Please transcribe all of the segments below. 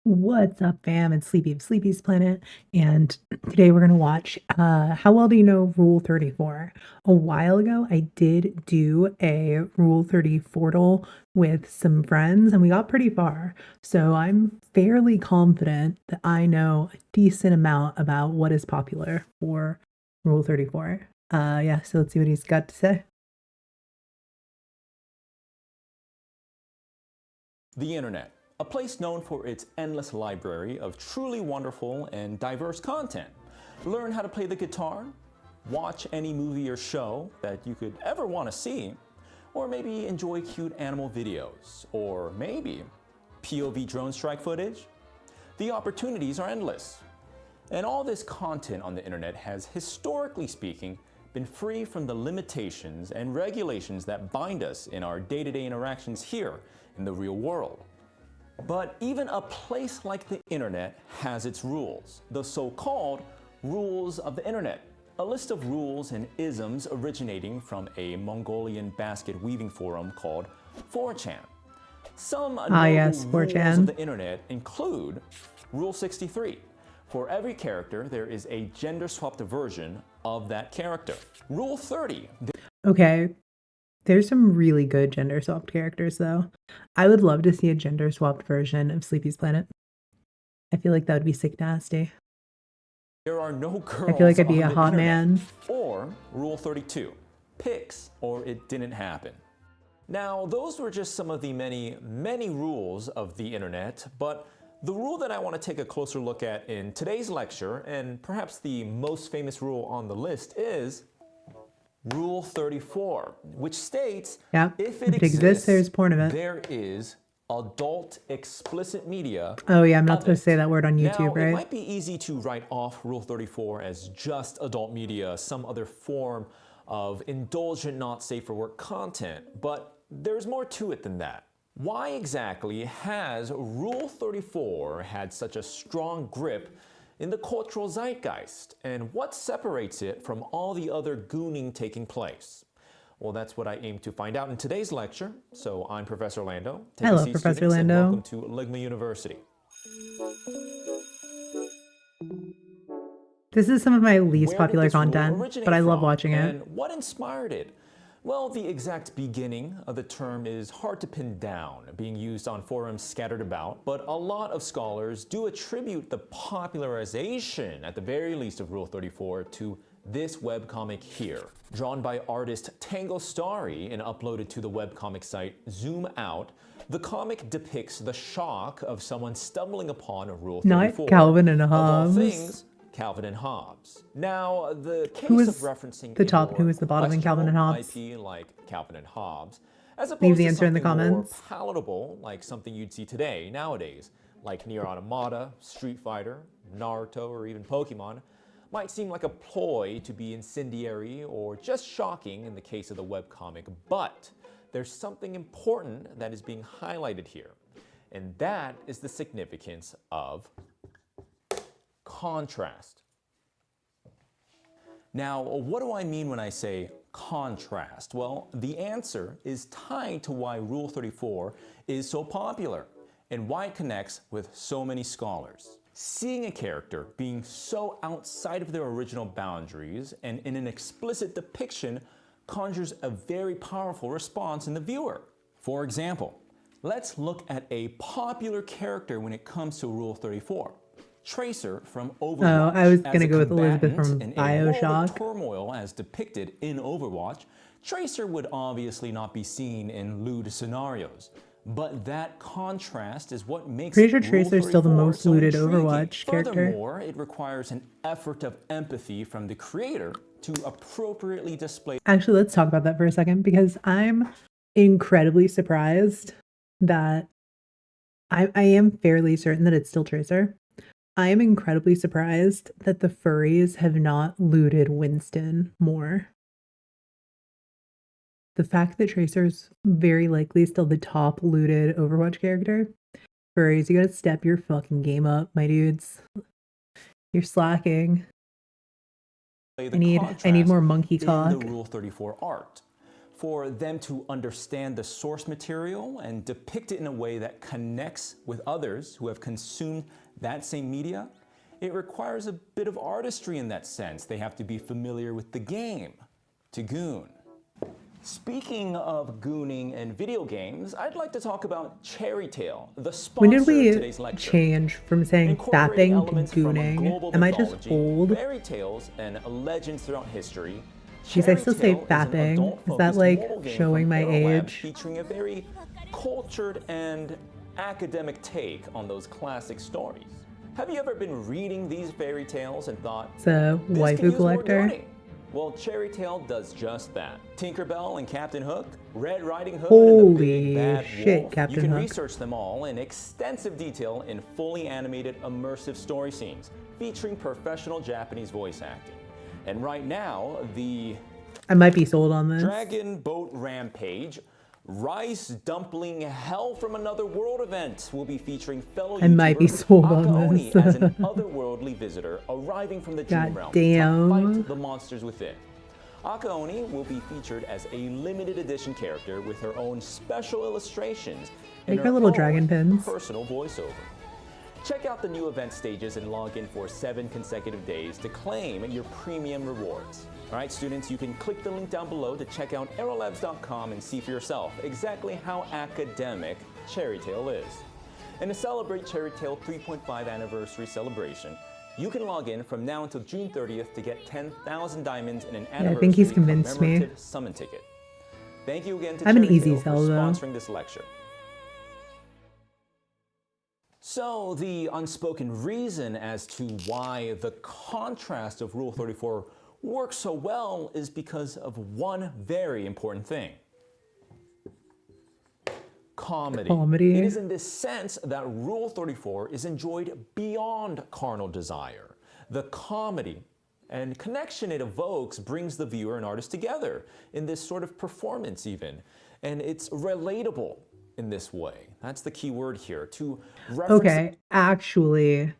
What's up, fam? It's Sleepy of Sleepy's Planet, and today we're gonna watch How Well Do You Know Rule 34? A while ago, I did do a Rule 34 with some friends, and we got pretty far. So I'm fairly confident that I know a decent amount about what is popular for Rule 34. Yeah, so let's see what he's got to say. The internet, a place known for its endless library of truly wonderful and diverse content. Learn how to play the guitar, watch any movie or show that you could ever want to see, or maybe enjoy cute animal videos, or maybe POV drone strike footage. The opportunities are endless. And all this content on the internet has, historically speaking, been free from the limitations and regulations that bind us in our day-to-day interactions here in the real world. But even a place like the internet has its rules, the so-called rules of the internet, a list of rules and isms originating from a Mongolian basket weaving forum called 4chan. Some notable Yes, rules 4chan. of the internet include Rule 63. For every character, there is a gender-swapped version of that character. Rule 30. Okay, there's some really good gender swapped characters, though. I would love to see a gender swapped version of Sleepy's Planet. I feel like that would be sick nasty. There are no girls I feel like I'd be on a the hot internet. man. Or Rule 32. Pics or it didn't happen. Now, those were just some of the many, many rules of the internet, but the rule that I want to take a closer look at in today's lecture, and perhaps the most famous rule on the list, is Rule 34, which states, Yeah, if if it it exists, there's porn of it. there is adult explicit media. Oh yeah, I'm not supposed to say that word on YouTube, Now, right? it might be easy to write off Rule 34 as just adult media, some other form of indulgent, not safe for work content, but there's more to it than that. Why exactly has Rule 34 had such a strong grip in the cultural zeitgeist, and what separates it from all the other gooning taking place? Well, that's what I aim to find out in today's lecture. So I'm Professor Lando. Take Hello, a seat, Professor students, and Lando. welcome to Ligma University. This is some of my least Where did popular this rule content, originate but I love from, watching it. and what inspired it? Well, the exact beginning of the term is hard to pin down, being used on forums scattered about, but a lot of scholars do attribute the popularization, at the very least, of Rule 34 to this webcomic here. Drawn by artist Tango Starry and uploaded to the webcomic site Zoom Out, the comic depicts the shock of someone stumbling upon Rule 34. Not Calvin and Of all Hobbes. things, Calvin and Hobbes. Now, the case Who of is referencing the a top, more who is the bottom in Calvin and questionable Hobbes? IP like Calvin and Hobbes, as Leave opposed the to answer in the something more comments. palatable like something you'd see today, nowadays, like Nier Automata, Street Fighter, Naruto, or even Pokemon, might seem like a ploy to be incendiary or just shocking in the case of the webcomic, but there's something important that is being highlighted here, and that is the significance of contrast. Now, what do I mean when I say contrast? Well, the answer is tied to why Rule 34 is so popular and why it connects with so many scholars. Seeing a character being so outside of their original boundaries and in an explicit depiction conjures a very powerful response in the viewer. For example, let's look at a popular character when it comes to Rule 34. Tracer from Overwatch. Oh, I was As gonna a go with Elizabeth from combatant in a world of BioShock. turmoil as depicted in Overwatch, Tracer would obviously not be seen in lewd scenarios. But that contrast is what makes Pretty sure Rule Tracer's still the 34 most so looted intriguing. Overwatch character. Furthermore, it requires an effort of empathy from the creator to appropriately display. Actually, let's talk about that for a second, because I'm incredibly surprised that I am fairly certain that it's still Tracer. I am incredibly surprised that the furries have not looted Winston more. The fact that Tracer's very likely still the top looted Overwatch character. Furries, you gotta step your fucking game up, my dudes. You're slacking. I need more monkey cock. In the Rule 34 art. for them to understand the source material and depict it in a way that connects with others who have consumed that same media, it requires a bit of artistry in that sense. They have to be familiar with the game to goon. Speaking of gooning and video games, I'd like to talk about Cherry Tale, the When did sponsor of we today's lecture. change from saying Incorporating fapping elements to from a gooning? global Am I just mythology, old? fairy tales, and legends throughout history, Because I Cherry still say Tale is an fapping. Is that adult-focused like mobile game showing from my Aerolab age? featuring a very cultured and academic take on those classic stories. Have you ever been reading these fairy tales and thought, It's a this could waifu use more collector. gooning? Well, Cherry Tale does just that. Tinkerbell and Captain Hook, Red Riding Hood and the Big Holy Bad shit, Wolf. Captain You can Hook. research them all in extensive detail in fully animated immersive story scenes featuring professional Japanese voice acting. And right now, the I might be sold on this. Dragon Boat Rampage Rice Dumpling Hell from Another World event will be featuring fellow I might be YouTuber sold on Akaoni this. as an otherworldly visitor arriving from the dream God realm damn. to fight the monsters within. Akaoni will be featured as a limited edition character with her own special illustrations and Make her little own dragon pins. personal voiceover. Check out the new event stages and log in for 7 consecutive days to claim your premium rewards. All right, students, you can click the link down below to check out aerolabs.com and see for yourself exactly how academic Cherry Tale is. And to celebrate Cherry Tale 3.5 anniversary celebration, you can log in from now until June 30th to get 10,000 diamonds in an I think he's anniversary convinced me. commemorative summon ticket. Thank you again to I'm an Cherry easy Tale for sell, though. sponsoring this lecture. So the unspoken reason as to why the contrast of Rule 34 works so well is because of one very important thing. Comedy. Comedy. It is in this sense that Rule 34 is enjoyed beyond carnal desire. The comedy and connection it evokes brings the viewer and artist together in this sort of performance even. And it's relatable in this way. That's the key word here. To reference Okay, actually,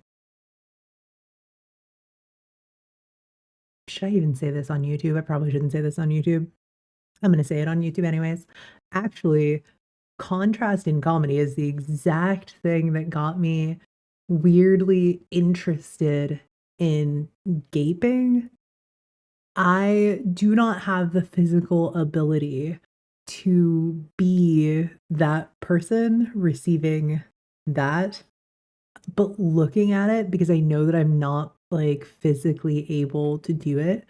should I even say this on YouTube? I probably shouldn't say this on YouTube. I'm going to say it on YouTube anyways. Actually, contrast in comedy is the exact thing that got me weirdly interested in gaping. I do not have the physical ability to be that person receiving that, but looking at it, because I know that I'm not like physically able to do it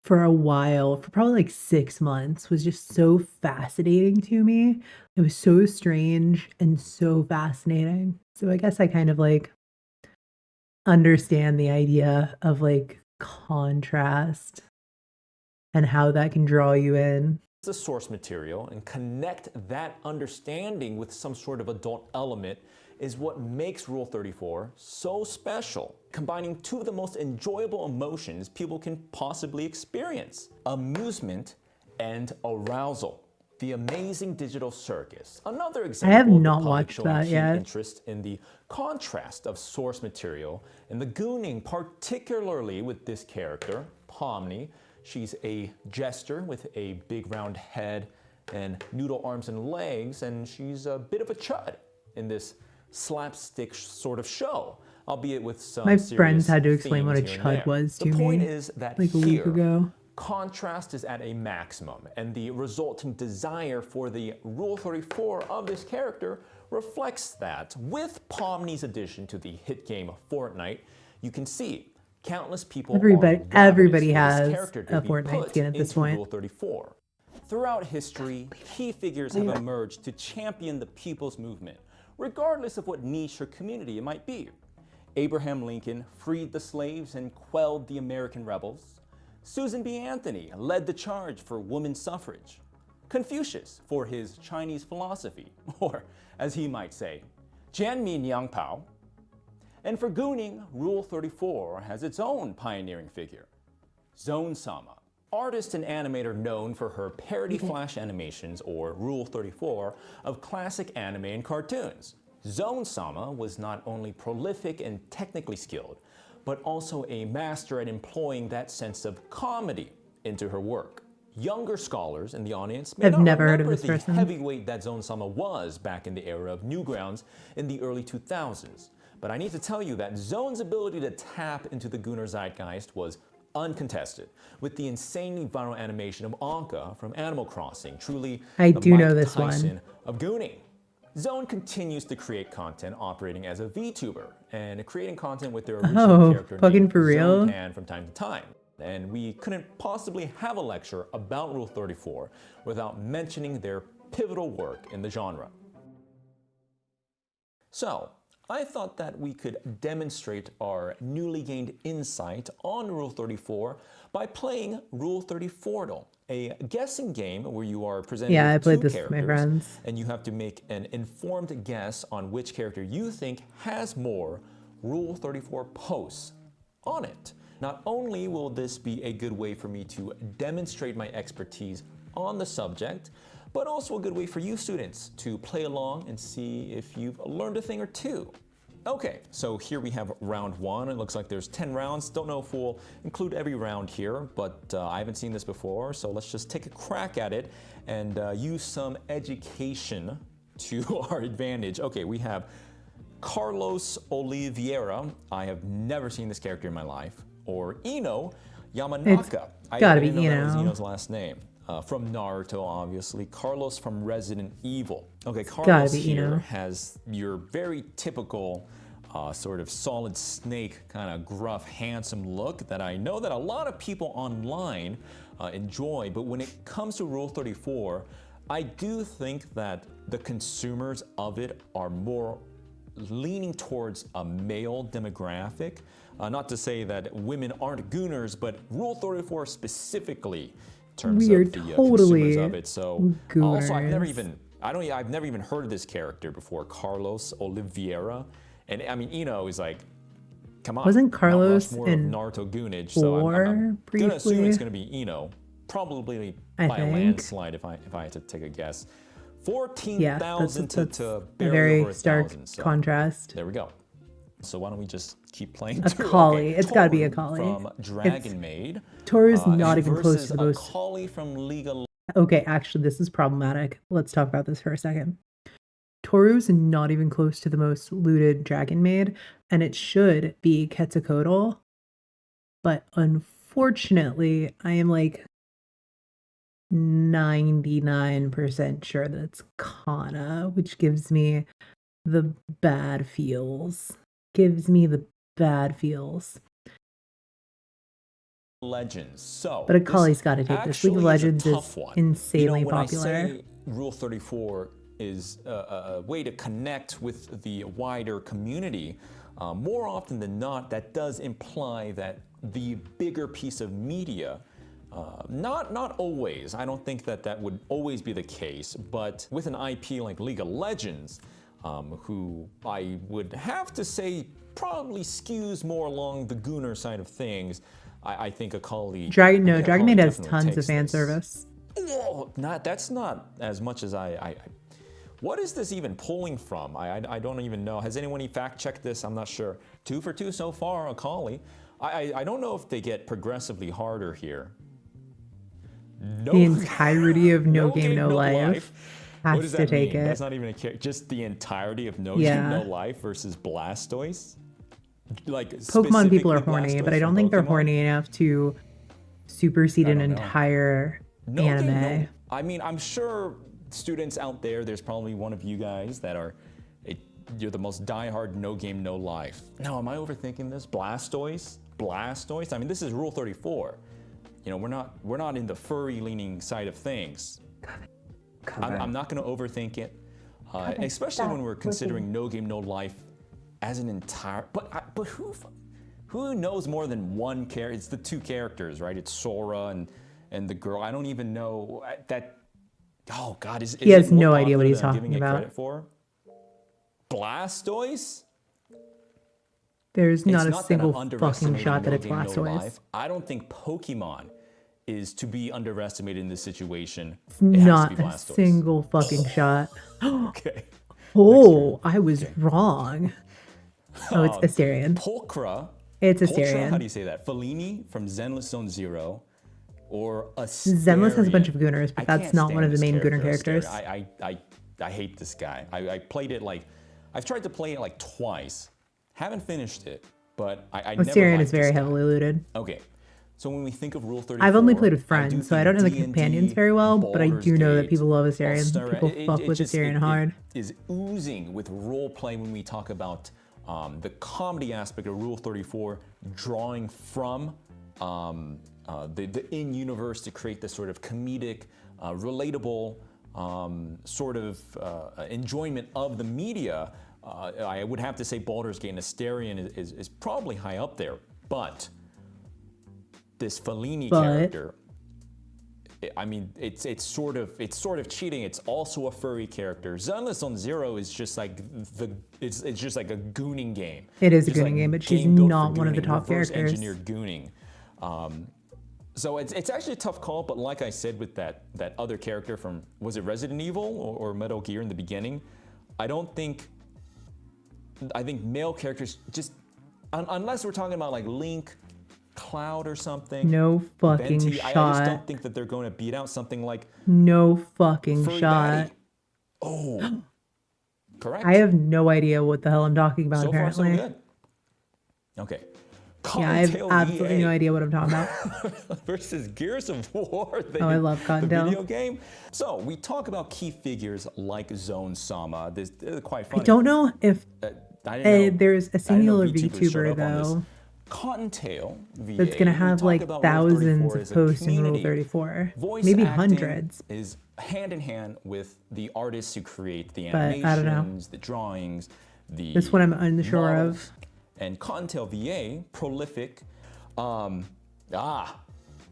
for a while, for probably like 6 months, was just so fascinating to me. It was so strange and so fascinating. So I guess I kind of like understand the idea of like contrast and how that can draw you in. the source material and connect that understanding with some sort of adult element is what makes Rule 34 so special, combining two of the most enjoyable emotions people can possibly experience: amusement and arousal. The Amazing Digital Circus, another example have of the not public watched showing that keen yet. interest in the contrast of source material and the gooning, particularly with this character, Pomni. She's a jester with a big round head and noodle arms and legs, and she's a bit of a chud in this slapstick sort of show, albeit with some My serious friends had to explain what a themes here and there. chud was The to point me is that like a week here, ago. contrast is at a maximum, and the resulting desire for the Rule 34 of this character reflects that. With Pomni's addition to the hit game Fortnite, you can see countless people Everybody are ravenous for this has character to a be Fortnite put skin at this into point. Rule 34. Throughout history, key figures have emerged to champion the people's movement, regardless of what niche or community it might be. Abraham Lincoln freed the slaves and quelled the American rebels. Susan B. Anthony led the charge for women's suffrage. Confucius for his Chinese philosophy, or as he might say, Jian Min Yang Pao. And for gooning, Rule 34 has its own pioneering figure, Zone Sama, artist and animator known for her parody flash animations, or Rule 34, of classic anime and cartoons. Zone Sama was not only prolific and technically skilled, but also a master at employing that sense of comedy into her work. Younger scholars in the audience may I've not never heard of remember this the person. heavyweight that Zone-sama was back in the era of Newgrounds in the early 2000s. But I need to tell you that Zone's ability to tap into the GOONER zeitgeist was uncontested, with the insanely viral animation of Anka from Animal Crossing, truly I the do know Mike this Tyson one. of gooning. Zone continues to create content operating as a VTuber and creating content with their original Oh, character fucking named for real? ZonePan from time to time. And we couldn't possibly have a lecture about Rule 34 without mentioning their pivotal work in the genre. So, I thought that we could demonstrate our newly gained insight on Rule 34 by playing Rule 34, a guessing game where you are presented Yeah, I with played two this with my characters friends. and you have to make an informed guess on which character you think has more Rule 34 posts on it. Not only will this be a good way for me to demonstrate my expertise on the subject, but also a good way for you students to play along and see if you've learned a thing or two. Okay, so here we have round one. It looks like there's 10 rounds. Don't know if we'll include every round here, but I haven't seen this before, so let's just take a crack at it and use some education to our advantage. Okay, we have Carlos Oliveira. I have never seen this character in my life. Or Ino Yamanaka. I gotta be didn't know that was Ino. Ino's last name. From Naruto, obviously. Carlos from Resident Evil. Okay, Gotta Carlos be here Ino. has your very typical sort of solid snake, kind of gruff, handsome look that I know that a lot of people online enjoy. But when it comes to Rule 34, I do think that the consumers of it are more leaning towards a male demographic. Not to say that women aren't gooners, but Rule 34 specifically in terms We are of the totally consumers of it. So also, I've never gooners. even heard of this character before, Carlos Oliveira. And I mean, Ino is like, come on, Wasn't Mount Carlos Rushmore of in Naruto goonage. So I'm 4 gonna assume briefly? it's gonna be Ino, probably I by a think. landslide if I had to take a guess. Yeah, that's 14,000 a to barely very over stark 1,000. So contrast. there we go. So why don't we just keep playing A through? collie. Okay, It's gotta be a Toru collie. from Dragon Maid Toru's not even close versus to the a most. collie from League of Okay, actually, this is problematic. Let's talk about this for a second. Toru's not even close to the most looted Dragon Maid, and it should be Quetzalcoatl. But unfortunately, I am like 99% sure that it's Kana, which gives me the bad feels. Gives me the bad feels. Legends. So, But a this collie's got to take this. League of actually Legends a is tough one. insanely when popular. I say Rule 34 is a way to connect with the wider community, more often than not, that does imply that the bigger piece of media, not always, I don't think that would always be the case, but with an IP like League of Legends, who I would have to say probably skews more along the gooner side of things, I think a collie. Dragon Maid collie has definitely tons of takes fan this. service. Oh, that's not as much as I. What is this even pulling from? I don't even know. Has anyone fact checked this? I'm not sure. 2 for 2 so far, a collie. I don't know if they get progressively harder here. No, The entirety of No Game, No What Life has does to that take mean? it. That's not even a character. Just the entirety of No Yeah. Game, No Life versus Blastoise? Like Pokemon people are specifically horny, Blastoise but I don't from think they're Pokemon? horny enough to supersede I an don't know. entire No anime. Game, no. I mean, I'm sure students out there's probably one of you guys that are, you're the most diehard No Game, No Life. Now, am I overthinking this? Blastoise? I mean, this is Rule 34. You know, we're not in the furry leaning side of things. I'm not going to overthink it, especially when we're considering No Game, No Life as an entire. But who knows more than one character? It's the two characters, right? It's Sora and the girl. I don't even know that. Oh God, is He has it more no idea what popular he's than I'm talking giving it about. credit for? Blastoise? There's not It's a that single I'm fucking underestimating shot that No it's Game, No Blastoise. Life. I don't think Pokemon is to be underestimated in this situation. It's It has not to be a Blastoise. single fucking shot. Okay. Oh, I was wrong. Oh, it's Asterion. Pulchra. It's Pulchra, Asterion. how do you say that? Fellini from Zenless Zone Zero. or Zenless has a bunch Asterion. of Gooners, but I that's can't not one stand of the this main Gooner character, characters. Asterion. I hate this guy. I played it like, I've tried to play it like twice. Haven't finished it, but I never Asterion liked is very this guy. heavily looted. Okay, so when we think of Rule 34, I've only played with I do friends, so I think don't know the D&D, companions very well, but I Baldur's do know that Gate, people love Asterion. Alstera, People fuck with Asterion hard. It is oozing with role play when we talk about the comedy aspect of Rule 34, drawing from the in-universe to create this sort of comedic, relatable sort of enjoyment of the media. I would have to say Baldur's Gate and Asterion is probably high up there, but this Fellini character, I mean, it's sort of cheating. It's also a furry character. Zenless on Zero is just like it's just like a gooning game. It is a Just gooning like game, but she's game built for not one of the gooning, top reverse characters. engineered gooning. So it's actually a tough call, but like I said with that other character from, was it Resident Evil or Metal Gear in the beginning? I think male characters just, unless we're talking about like Link, Cloud or something. No fucking Venti, shot. I just don't think that they're going to beat out something like No fucking Furry shot. Baddie. Oh, correct. I have no idea what the hell I'm talking about, So apparently. far, so good. Okay. Yeah, I have Cottontail absolutely VA no idea what I'm talking about. versus Gears of War. I love The Cottontail. video game. So we talk about key figures like Zone Sama. This is quite funny. I don't know if I didn't know- there's a I didn't know singular VTubers showed VTuber, up on this. though, Cottontail VA. that's going to we have talk like about Rule thousands 34 of as a posts in Rule community. 34. Voice Maybe acting hundreds. is hand in hand with the artists who create the But I don't know. animations, the drawings, the This one I'm unsure of. models. And Cottontail VA, prolific.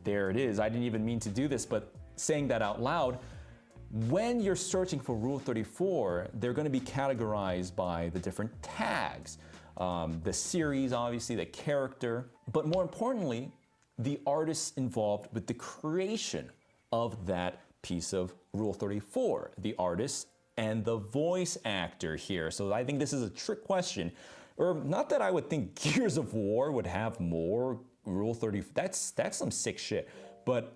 There it is. I didn't even mean to do this, but saying that out loud, when you're searching for Rule 34, they're going to be categorized by the different tags. The series, obviously, the character, but more importantly, the artists involved with the creation of that piece of Rule 34, the artist and the voice actor here. So I think this is a trick question. Or not that I would think Gears of War would have more Rule 30. That's some sick shit. But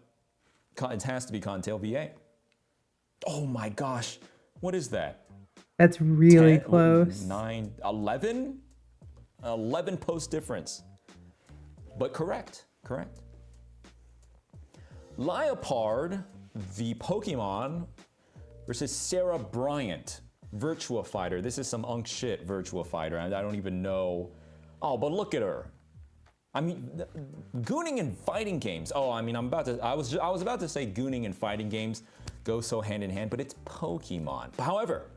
it has to be Cottontail VA. Oh my gosh. What is that? That's really 10, close. 9, 11? 11 post difference. But correct. Leopard, the Pokemon, versus Sarah Bryant, Virtua Fighter. This is some unk shit, Virtua Fighter. I don't even know. Oh, but look at her. I mean, gooning and fighting games. Oh, I mean, I was about to say gooning and fighting games go so hand in hand, but it's Pokemon. However,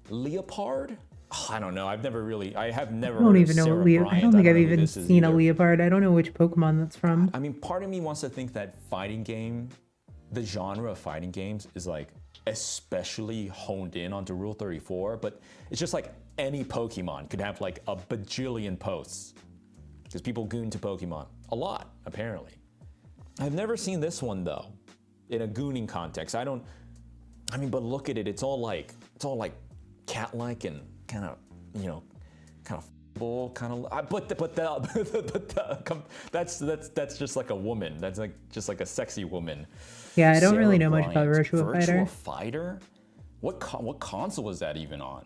Leopard. Oh, I don't know. I have never I don't even know Sarah what Bryant. I don't think know I've who even this is seen a either. leopard. I don't know which Pokemon that's from. I mean, part of me wants to think that fighting game, the genre of fighting games is like especially honed in onto Rule 34, but it's just like any Pokemon could have like a bajillion posts because people goon to Pokemon a lot, apparently. I've never seen this one though, in a gooning context. But look at it. It's all like cat-like and kind of, that's just like a woman. That's like just like a sexy woman. Yeah, I don't really Sarah know much about Bryant. Virtua Fighter. Virtua Fighter? What console was that even on?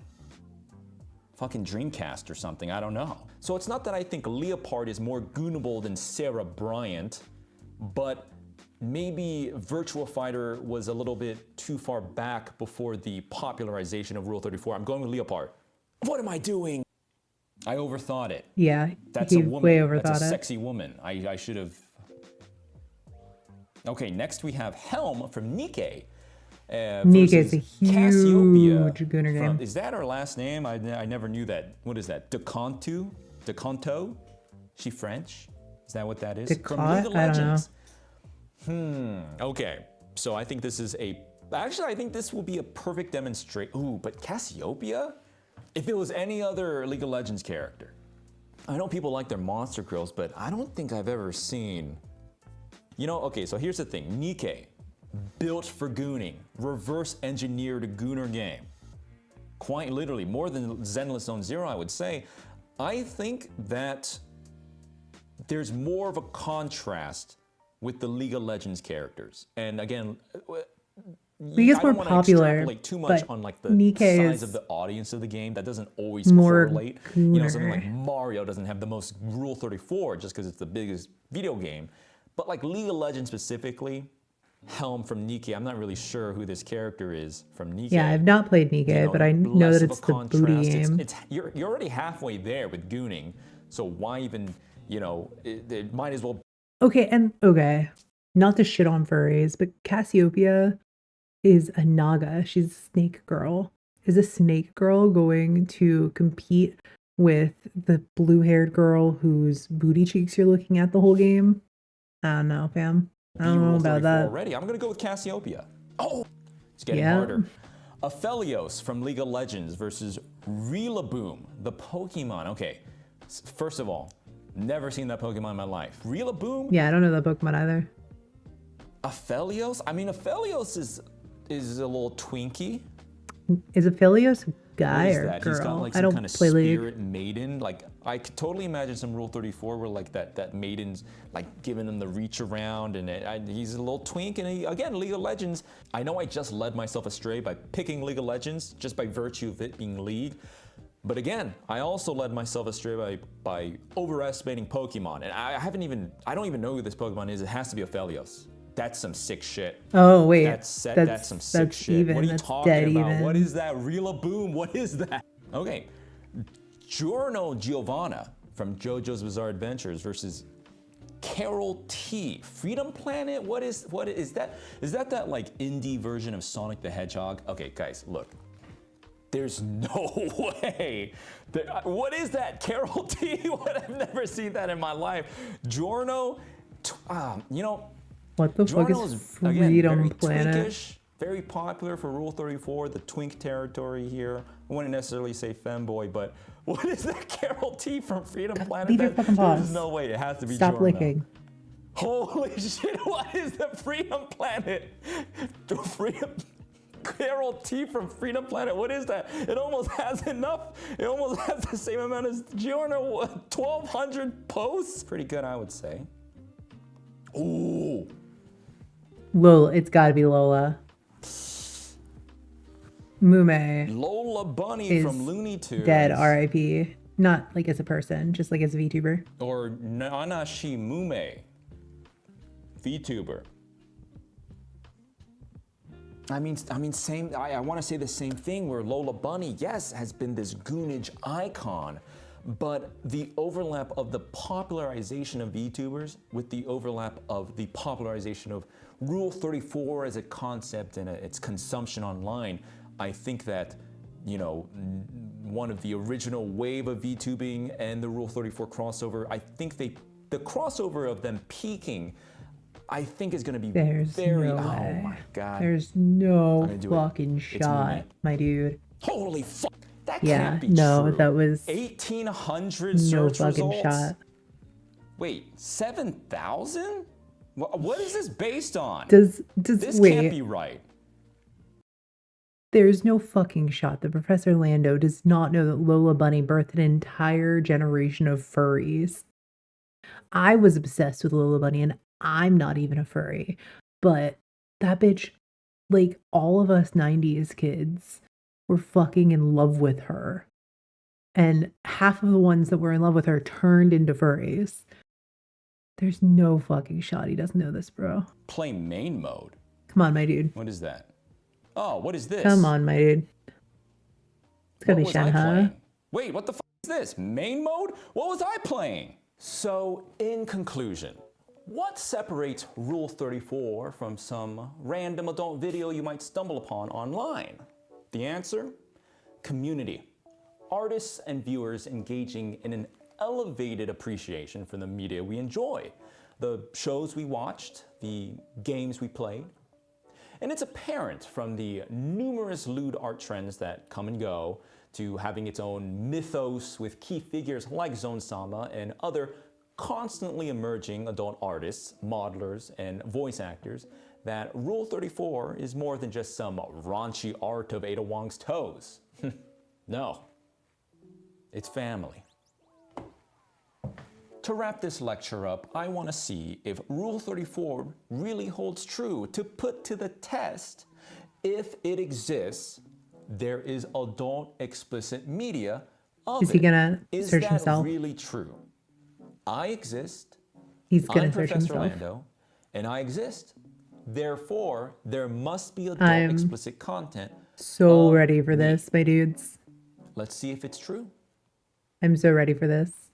Fucking Dreamcast or something, I don't know. So it's not that I think Leopard is more goonable than Sarah Bryant, but maybe Virtua Fighter was a little bit too far back before the popularization of Rule 34. I'm going with Leopard. What am I doing? I overthought it. Yeah, That's he a woman. way overthought That's a it. sexy woman. I should have. Okay, next we have Helm from Nikke. Nikke is versus a Cassiopeia huge Gooner from- game. Is that her last name? I never knew that. What is that? DeConto? She French? Is that what that is? From League of I don't know. Legends. Okay, so I think this is actually, I think this will be a perfect demonstration. Ooh, but Cassiopeia? If it was any other League of Legends character. I know people like their monster grills, but I don't think I've ever seen. Okay, so here's the thing. Nikke, built for gooning, reverse engineered a gooner game. Quite literally, more than Zenless Zone Zero, I would say. I think that there's more of a contrast with the League of Legends characters. And again, League is I more don't want to popular, extrapolate too much but on like the Nikkei size is of the audience of the game. That doesn't always more correlate. You know, something like GOONER. Mario doesn't have the most Rule 34 just because it's the biggest video game. But like League of Legends specifically, Helm from Nikkei, I'm not really sure who this character is from Nikkei. Yeah, I've not played Nikkei, You know, but I know less that of a it's the booty contrast. game. You're already halfway there with gooning, so why even, you know, it might as well. Okay, not to shit on furries, but Cassiopeia is a Naga. She's a snake girl. Is a snake girl going to compete with the blue-haired girl whose booty cheeks you're looking at the whole game? I don't know, fam. I don't know Rule about 34 that. already. I'm gonna go with Cassiopeia. Oh, it's getting Yeah. harder. Aphelios from League of Legends versus Rillaboom, the Pokemon. Okay, first of all, never seen that Pokemon in my life. Rillaboom? Yeah, I don't know that Pokemon either. Aphelios? I mean, Aphelios is a little twinkie. Is Aphelios a guy What is or that? girl? He's got like I some don't kind of play League. spirit maiden. Like I could totally imagine some Rule 34 where like that maiden's like giving him the reach around, and he's a little twink. And again, League of Legends. I know I just led myself astray by picking League of Legends just by virtue of it being League. But again, I also led myself astray by overestimating Pokemon. And I don't even know who this Pokemon is. It has to be Aphelios. That's some sick shit. Oh wait, That's some sick shit. Even. What are you That's talking dead about? even. What is that? Rillaboom? What is that? Okay, Giorno Giovanna from JoJo's Bizarre Adventures versus Carol T. Freedom Planet? What is that? Is that like indie version of Sonic the Hedgehog? Okay, guys, look. There's no way. What is that? Carol T? What? I've never seen that in my life. Giorno, you know. What the fuck Giorno is again, Freedom very Planet? twinkish, very popular for Rule 34, the twink territory here. I wouldn't necessarily say femboy, but what is that Carol T from Freedom Planet? Leave your fucking paws. There's no way, it has to be Stop Giorno. licking. Holy shit, what is the Freedom Planet? Carol T from Freedom Planet, what is that? It almost has enough, it almost has the same amount as Giorno, 1,200 posts? Pretty good, I would say. Ooh. Lola, it's gotta be Lola. Mume Lola Bunny is from Looney Tunes. dead, R.I.P. Not like as a person, just like as a VTuber. Or Nanashi Mume, VTuber. I mean, same. I want to say the same thing. Where Lola Bunny, yes, has been this goonage icon, but the overlap of the popularization of VTubers with the overlap of the popularization of Rule 34 as a concept and its consumption online, I think that, you know, one of the original wave of VTubing and the Rule 34 crossover, I think the crossover of them peaking, I think is going to be very, no oh way. my God. There's no I'm gonna do it. fucking It's shot, Mume. my dude. Holy fuck, that Yeah, can't be no, true. that was 1,800 no search fucking results? shot. Wait, 7,000? What is this based on? This This can't be right. There's no fucking shot that Professor Lando does not know that Lola Bunny birthed an entire generation of furries. I was obsessed with Lola Bunny, and I'm not even a furry. But that bitch, like all of us 90s kids, were fucking in love with her. And half of the ones that were in love with her turned into furries. There's no fucking shot he doesn't know this, bro. Play main mode. Come on, my dude. What is that? Oh, what is this? Come on, my dude. It's gotta What be was I Shenhe. playing? Wait, what the fuck is this? Main mode? What was I playing? So, in conclusion, what separates Rule 34 from some random adult video you might stumble upon online? The answer? Community. Artists and viewers engaging in an elevated appreciation for the media we enjoy, the shows we watched, the games we played. And it's apparent from the numerous lewd art trends that come and go to having its own mythos with key figures like Zone Sama and other constantly emerging adult artists, modelers, and voice actors that Rule 34 is more than just some raunchy art of Ada Wong's toes. No, it's family. to wrap this lecture up, I want to see if Rule 34 really holds true, to put to the test if it exists, there is adult explicit media of Is he it. gonna Is search that himself? really true? I exist. He's I'm gonna search Professor himself. Lando, and I exist. Therefore, there must be adult I'm explicit content. So of ready for me. this, my dudes. Let's see if it's true. I'm so ready for this.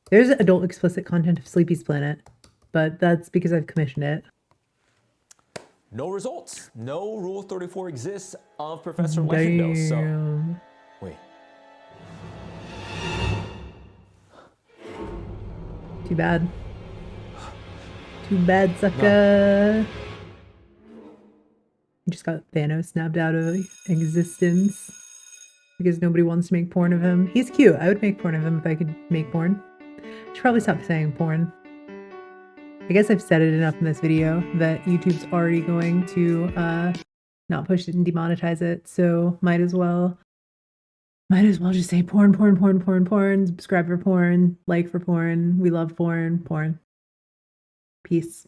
There's adult explicit content of Sleepy's Planet, but that's because I've commissioned it. No results. No Rule 34 exists of Professor Lando. So, Damn. wait. Too bad. Too bad, sucker. Just got Thanos snapped out of existence because nobody wants to make porn of him. He's cute. I would make porn of him if I could make porn. Should probably stop saying porn. I guess I've said it enough in this video that YouTube's already going to not push it and demonetize it, so might as well just say porn, porn, porn, porn, porn, subscribe for porn, like for porn, we love porn, porn. Peace.